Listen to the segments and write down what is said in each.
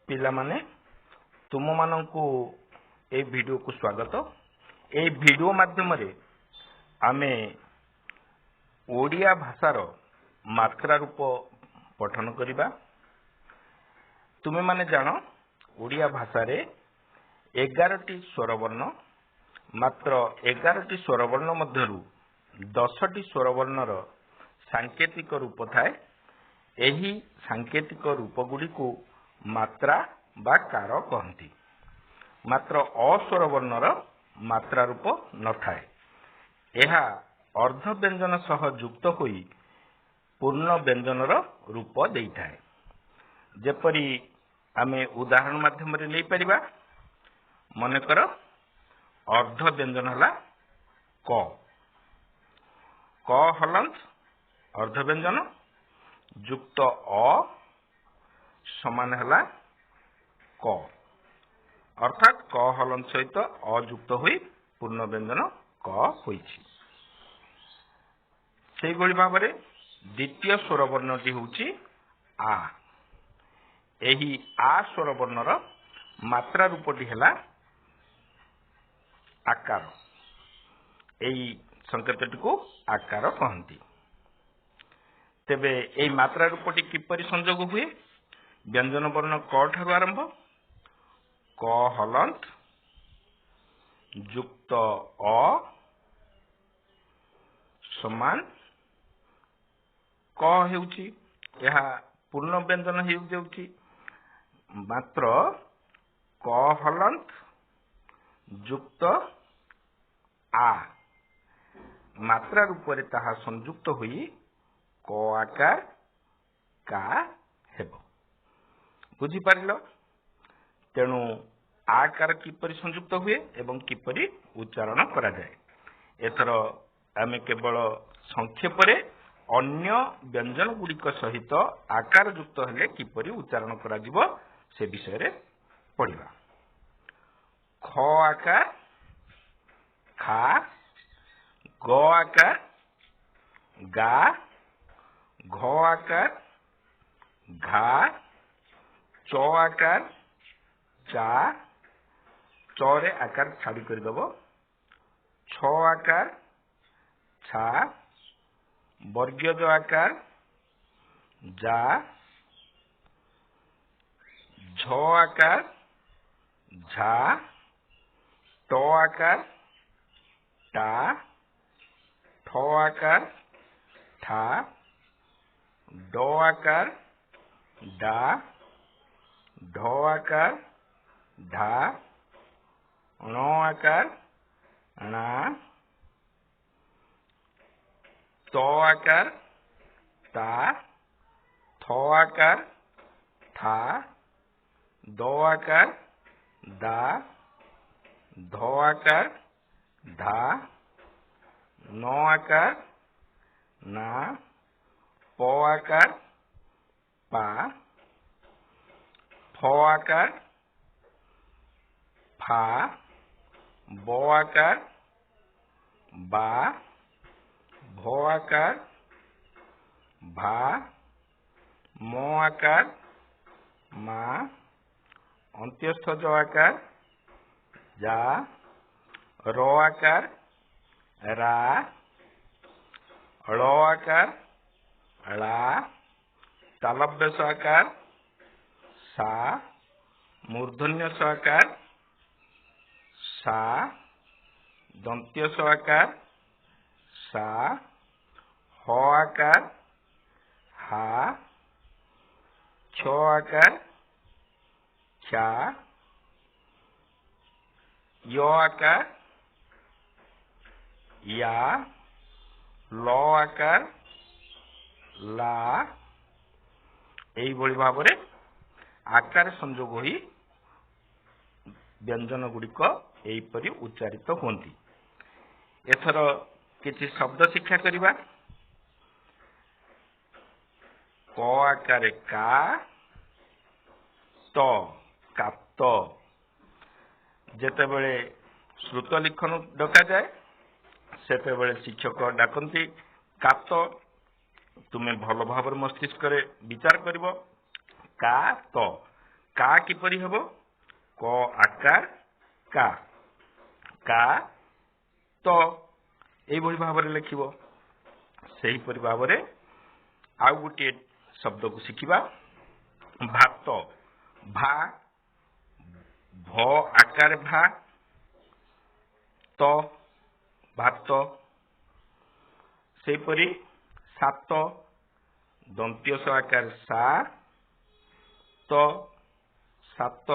पिला माने तुम मानंकु ए वीडियो को स्वागत। ए वीडियो माध्यम रे आमे ओडिया भाषार मात्रा रूप पठन करिबा। तुमे माने जानो ओडिया भाषा रे 11टी स्वरवर्ण, मात्र 11टी स्वरवर्ण मध्यरु 10टी स्वरवर्णर सांकेतिक रूप थाए। एही सांकेतिक रूप गुडी को मात्रा बा कार कहती। मात्र अस्वर वर्णर मात्रा रूप न थाए। एहा अर्ध व्यंजन सह युक्त होई पूर्ण व्यंजनर रूप देइथाए। जेपरि आमे उदाहरण माध्यम रे नै परिबा। मने कर अर्ध व्यंजन हला क। क हलंत अर्ध व्यंजन युक्त अ समान हला क, अर्थात क हलन सहित अयुक्त हुई पूर्ण व्यंजन क होइछि। सेहि भली भाबरे द्वितीय स्वर वर्णटी होउछि आ। एही आ स्वर वर्णर मात्रा रूपटी हला आकार। एही संकेतटी को आकार कहंती। तेबे एही मात्रा रूपटी किपरि संयोग हुए? व्यंजन वर्ण क ठारु आरंभ, क हलंत युक्त अ समान क हेउछि। यह पूर्ण व्यंजन हेउ जाउछि। मात्र क हलंत युक्त आ मात्रा रूप रे ताहा संयुक्त होई क आकार का हेबो। बुझी पारिल? तेणु आकार किपरि संयुक्त हुए एवं किपरि उच्चारण करा जाए। एथर आमे केवल संक्षेप रे अन्य व्यंजन गुड़िक सहित आकार युक्त हेले किपरि उच्चारण करा जिवो से विषय रे पढ़िबा। ख आकार खा, ग आकार गा, घ आकार घा, च आकार चा, चौरे आकार छाड़ी कर दबो, छ आकार छा, वर्गीय आकार जा, झ आकार झा, ट आकार टा, ठ आकार ठा, ड आकार डा, ढ आकार ढा, ण आकार णा, त आकार ता, थ आकार था, द आकार दा, ध आकार धा, न आकार ना, प आकार पा, फ आकार फा, ब आकार बा, भ आकार भा, म आकार मा, अंत्यस्थ ज आकार जा, र आकार रा, ळ आकार ळा, तालव्य स आकार सा, मूर्धन्य स आकार सा, दंत्य स आकार सा, ह आकार हा, छ आकार छा, य आकार या, ल आकार ला। एई भली भाबरे आकार संयोग होई व्यंजन गुड़िक एपरि उच्चारित होती। एथर किछि शब्द शिक्षा करिबा। क आकार का, त कात। जेतेबेले श्रुत लिखन डका जाए सेतेबेले शिक्षक डाकती कात। तुमे भल भाव मस्तिष्क विचार करिवो का तो का किपरि हेबो क आकार का का तो एई भली भाबरे लिखिबो सेही परि भाबरे आउ गोटे शब्द को शिखिबा भात भा भ आकार भा तो भात सेही परि सात दंत्य स आकार सा तो सात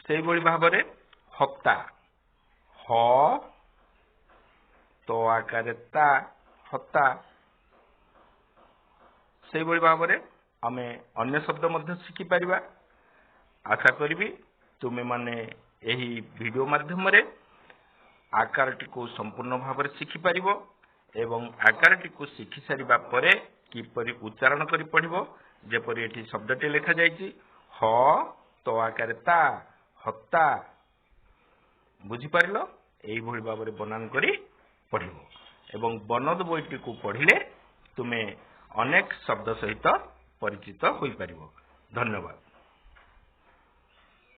सेही भली भाबरे हत्ता ह तो आकार ता हत्ता सेही भली भाबरे आमे अन्य शब्द मध्य शिखि परिबा। आशा करिबी तुमे माने एही वीडियो माध्यम रे आकारटी को संपूर्ण भाव शिखि पारिबो एवं आकारटी को शिखि सारिबा परे किपरि उच्चारण करि पढ़िबो जेपरि एठी शब्दटी लेखा जायछि ह तो आकार ता हत्ता बुझि पारिलो एही भली भाव रे बनान करि पढ़िबो एवं बनद बोईटी को पढ़िले तुमे अनेक शब्द सहित परिचित होई पारिबो। धन्यवाद।